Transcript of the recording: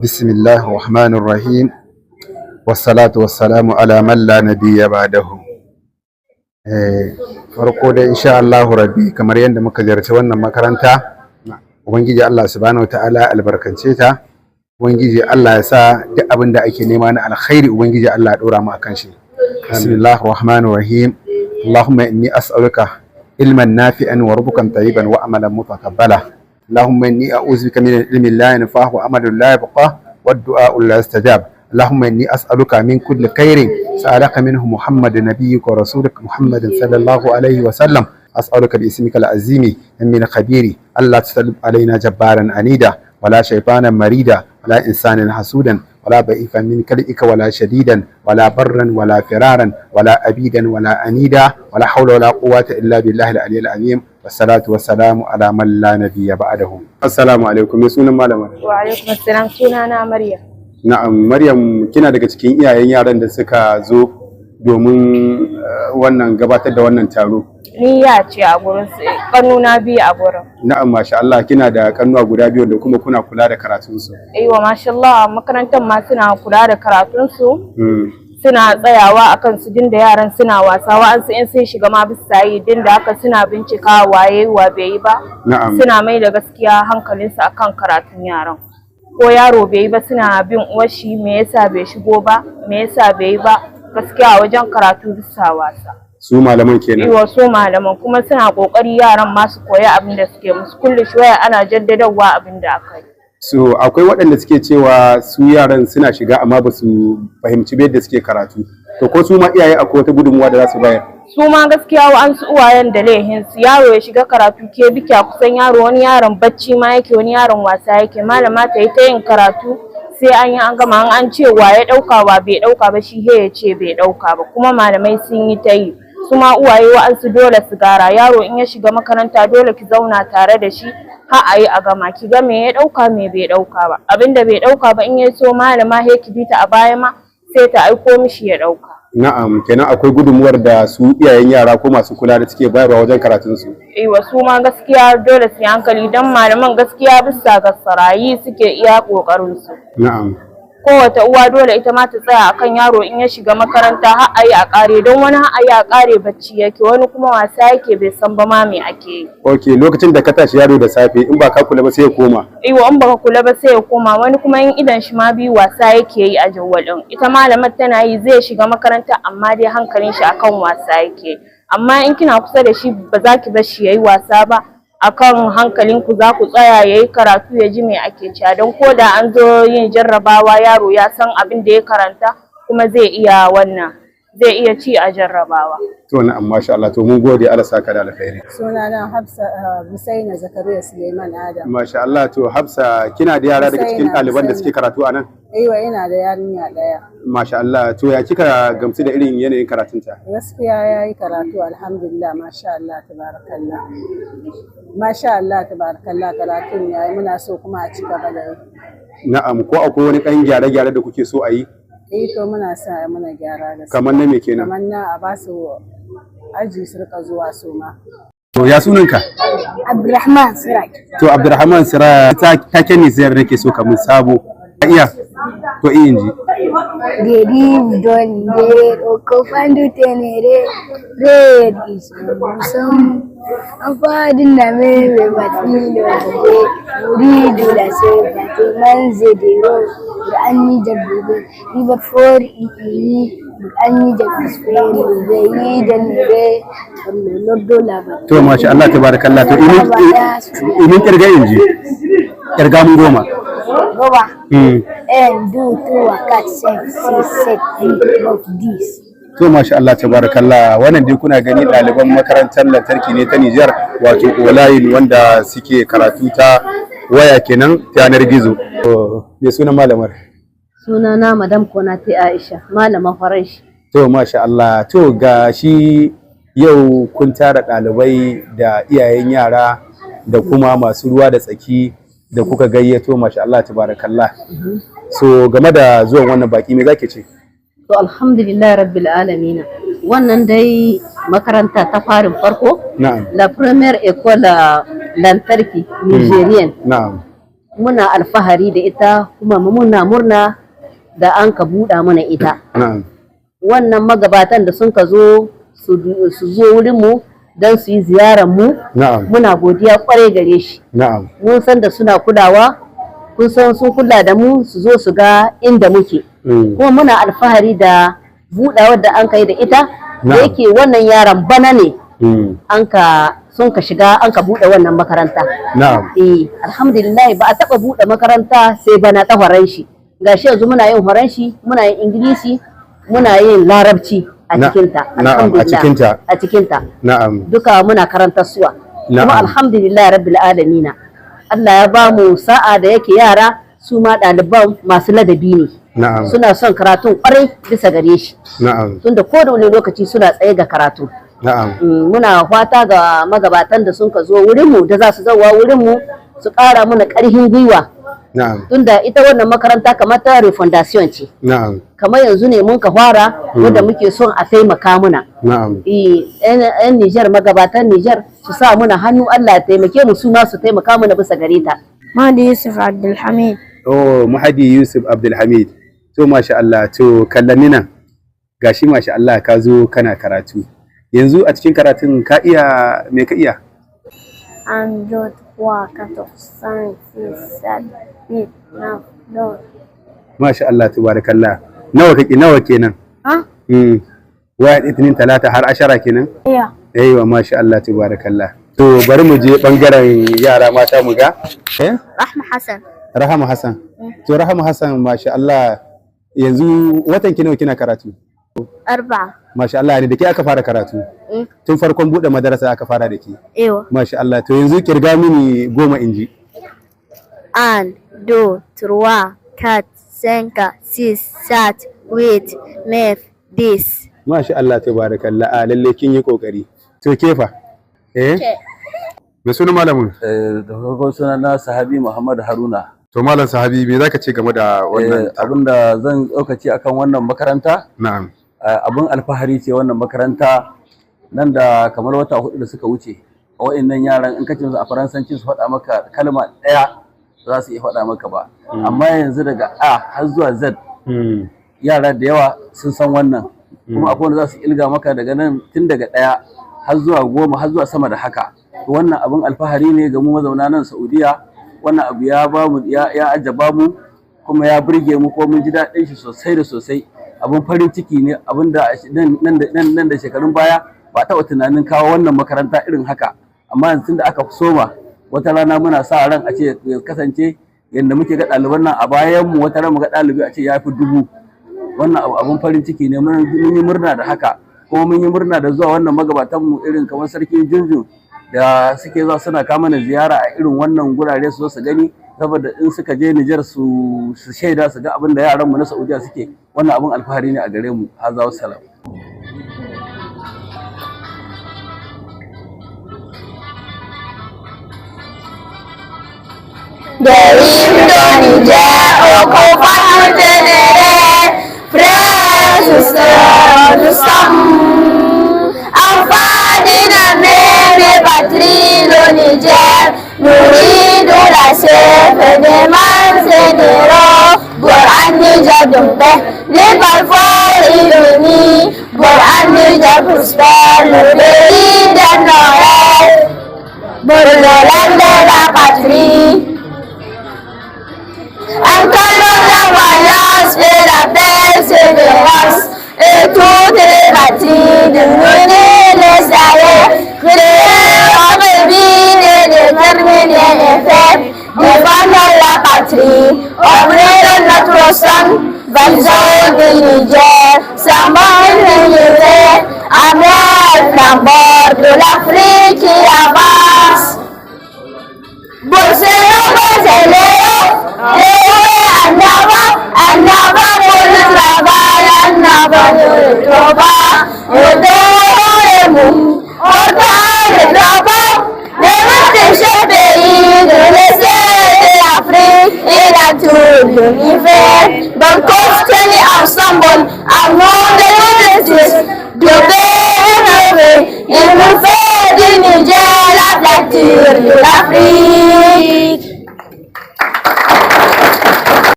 بسم الله الرحمن الرحيم والصلاة والسلام على من لا نبي بعده. Farko da insha Allahu rabbi kamar yadda muka ziyarci wannan makaranta, ubangiji Allah subhanahu wataala albarkance ta, ubangiji Allah ya sa duk abin da ake nema na alkhairi ubangiji Allah ya dora mu akan shi. Bismillahir rahmanir rahim. Allahumma inni as'aluka ilman nafi'an wa rizqan tayyiban wa amalan mutaqabbala. اللهم إني أعوذ بك من العلم لا ينفع وعمل لا يبقى والدعاء لا يستجاب. اللهم إني أسألك من كل خير سألك منه محمد نبيك ورسولك محمد صلى الله عليه وسلم. أسألك باسمك العظيم من خبيري ألا تسلط علينا جبارا عنيدا ولا شيطانا مريدا ولا إنسانا حسودا ولا ضعيفا من كلئك ولا شديدا ولا برا ولا فرارا ولا أبيدا ولا أنيدا ولا حول ولا قوة إلا بالله العلي العظيم. والصلاة والسلام على من لا نبي بعده. السلام عليكم. سنة malama. Wa alaikum assalam, sunana Maryam. Na'am, Maryam kina daga cikin iyayen yaran da suka zo domin wannan gabatar da wannan taro. Ni ya ce a gurin su, kannuna biyu a gurin. Na'am, masha Allah, kina da kannuwa guda biyu da kuma kuna kula da karatun su. Aiwa, masha Allah, makarantar ma suna kula da karatun su. Suna tsayawa akan su dinda yaran suna wasa, wa'ansu in sun shiga ma bisa yi dinda haka suna bincika waye wa bai yi ba. Suna mai da gaskiya hankalinsu akan karatun yaran. Ko yaro bai yi ba suna bin uwarshi me yasa bai shigo ba, me yasa bai yi ba, gaskiya wajen karatu bisa wasa. Su malaman kenan. Iwa su malaman kuma suna kokari yaran ma su koya abin da suke musu, kullu shwaya ana jaddadawa abin da aka yi. So akwai waɗanda suke cewa su yaran suna shiga amma ba su fahimci yadda suke karatu. To ko su ma iyaye akwai wata gudunmuwa da za su bayar? Su ma gaskiya wa'ansu uwayen da laihin su yaro ya shiga karatu ke bikya kusan yaro, wani yaron bacci ma yake, wani yaron wasa yake, malama ta yi ta yin karatu sai an yi an gama an ce wa ya ɗauka wa bai ɗauka ba shi ya ce bai ɗauka ba, kuma malamai sun yi ta yi. Su ma uwaye wa'ansu dole su gara yaro in ya shiga makaranta dole ki zauna tare da shi har a yi a gama ki ga me ya ɗauka me bai ɗauka ba, abinda bai ɗauka ba in ya so malama he ki bi ta a baya ma sai ta aiko mishi ya ɗauka. Na'am, kenan akwai gudunmuwar da su iyayen yara ko masu kula da suke bayarwa wajen karatun su. Aiwa su ma gaskiya dole su yi hankali dan malaman gaskiya bisa ga sarayi suke iya kokarin su. Na'am. Kowace uwa dole ita ma ta tsaya akan yaro in ya shiga makaranta har ayi a kare, don wani har ayi a kare bacci yake, wani kuma wasa yake bai san ba ma me ake yi. Okay, lokacin da ka tashi yaro da safe in ba ka kula ba sai ya koma. Aiwa in baka kula ba sai ya koma, wani kuma in idan shi ma biyu wasa yake yi a jawwalin. Ita malamar tana yi zai shiga makaranta amma dai hankalin shi akan wasa yake. Amma in kina kusa da shi ba za ki bar shi yayi wasa ba, akan hankalinku za ku tsaya yayi karatu ya ji me ake cewa, don ko da an zo yin jarrabawa yaro ya san abin da ya karanta kuma zai iya ci a jarrabawa. To na'am, masha Allah, to mun gode, Allah saka da alkhairi. Sunana Hafsa Husaina Zakariya Suleiman Adam. Masha Allah, to Hafsa kina da yara daga cikin ɗaliban da suke karatu a nan? Aiwa ina da yarinya ɗaya. Masha Allah, to ya kika gamsu da irin yanayin karatunta? Gaskiya yayi karatu alhamdulillah, masha Allah tabarakallah. Masha Allah tabarakallah, karatun yayi, muna so kuma a ci gaba da yi. Na'am, ko akwai wani ɗan gyare-gyare da kuke so a yi? To muna sa muna gyara gaskiya. Kamar na me kenan? Kamar na a ba su aji su rika zuwa su ma. To ya sunanka? Abdurrahman Siraj. To Abdurrahman Siraj, ta kenni sayar nake so kamar sabo. Iya. To iya inji. Geri don dere oko fandu tenere red is some afadin na mewe batino de uridu la se batu manze de ro anni jabbe riba for ini anni jabbe spere de yidan re loddo la ba. To masha Allah tabarakallah, to inin kirga inji. Kirga mun goma. Goma. And do two cut 6 7 of this. To masha Allah tabarakallah, wannan dai kuna gani ɗaliban makarantar lantarki ne ta Nijar, wato online wanda suke karatu ta waya kenan ta yanar gizo. To me sunan malamar? Sunana Madam Konate Aisha, malaman Faranshi. To masha Allah, to ga shi yau kun tara ɗalibai da iyayen yara da kuma masu ruwa da tsaki da kuka gayyato, masha Allah tabarakallah. So game da zuwan wannan baki me zake ce? To alhamdulillah rabbil alamin. Wannan dai makaranta ta farin farko. Na'am. La première école lantarki nigérienne. Na'am. muna alfahari da ita kuma muna murna da an ka buɗa mana ita. na'am Wannan magabatan da sun ka zo su zo wurin mu don su yi ziyarar mu, na'am muna godiya kwarai gare shi. na'am Mun san da suna kulawa, kun san sun kula da mu su zo su ga inda muke. Kuma muna alfahari da buɗawar da an kai da ita, da yake wannan yaran bana ne sun ka shiga an ka buɗe wannan makaranta. na'am Alhamdulillah ba a taɓa buɗe makaranta sai bana ta Faranshi. Gashi yanzu muna yin Faranshi, muna yin Ingilishi, muna yin Larabci a cikinta. na'am a cikinta A cikinta. na'am Duka muna karantar suwa. Na'am. Kuma alhamdulillah rabbil alamina. Allah ya ba mu sa'a da yake yara su ma ɗaliban masu ladabi ne. na'am Suna son karatun kwarai bisa gare shi. na'am Tunda ko da wani lokaci suna tsaye ga karatu. na'am Muna fata ga magabatan da sun ka zo wurinmu da za su zauwa wurinmu su ƙara mana ƙarfin gwiwa. na'am Tunda ita wannan makaranta kamar ta refondation ce. na'am Kamar yanzu ne mun ka fara wanda muke son a taimaka muna. na'am 'Yan Nijar magabatan Nijar su sa muna hannu Allah ya taimake mu su ma su taimaka mana bisa gare ta. Mahdi Yusuf Abdulhamid. oh Mahdi Yusuf Abdulhamid to masha Allah to kallani nan gashi masha Allah ka zo kana karatu yanzu a cikin karatun ka iya me ka iya 1, 2, 3, 4, 5, 6, 7, 8, 9, 10. masha Allah tabarakallah nawa kenan Ha? wahid itinin talata har 10 kenan Iya. aiwa masha Allah tabarakallah to bari mu je bangaren yara mata mu ga Rahma Hassan. Rahama Hassan to Rahama Hassan masha Allah yanzu watan ki nawa kina karatu 4. masha Allah ne da ke aka fara karatu tun farkon bude madarasa aka fara da ke Ewa. masha Allah to yanzu kirga mini 10 inji 1, 2, 3, 4, 5, 6, 7, 8, 9, 10. masha Allah tabarakallah a lalle kin yi kokari to kefa me sunan malamin Da farko suna na sahabi Muhammad Haruna. to malam sahabi me zaka ce game da wannan Abinda zan ɗaukaci akan wannan makaranta, na'am abin alfahari ce wannan makaranta nan da kamar wata 4 da suka wuce. Wa'annan yaran in kace musu a Faransanci su faɗa maka kalma ɗaya za su iya faɗa maka ba. Amma yanzu daga A har zuwa Z yara da yawa sun san wannan. Kuma akwai wanda za su ilga maka daga nan tun daga 1 har zuwa 10 har zuwa sama da haka. Wannan abin alfahari ne ga mu mazauna nan Saudiya. Wannan abu ya ba mu ya ajaba mu kuma ya burge mu ko mun ji daɗin shi sosai da sosai. Abin farin ciki ne, abin da nan da shekarun baya ba taɓa tunanin kawo wannan makaranta irin haka. Amma yanzu da aka soma wata rana muna sa ran a ce ya kasance yadda muke ga ɗaliban nan a bayan mu wata ran mu ga ɗalibi a ce ya fi 1000. Wannan abin farin ciki ne, mun yi murna da haka kuma mun yi murna da zuwa wannan magabatan mu irin kamar sarki Junjun da suke zuwa suna kama mana ziyara a irin wannan gurare su zo su gani, saboda in suka je Nijar su shaida su ga abin da yaran mu na Saudiya suke. Wannan abin alfahari ne a gare mu. Hazza wassalam. Il nous fait du Niger la fracture de l'Afrique.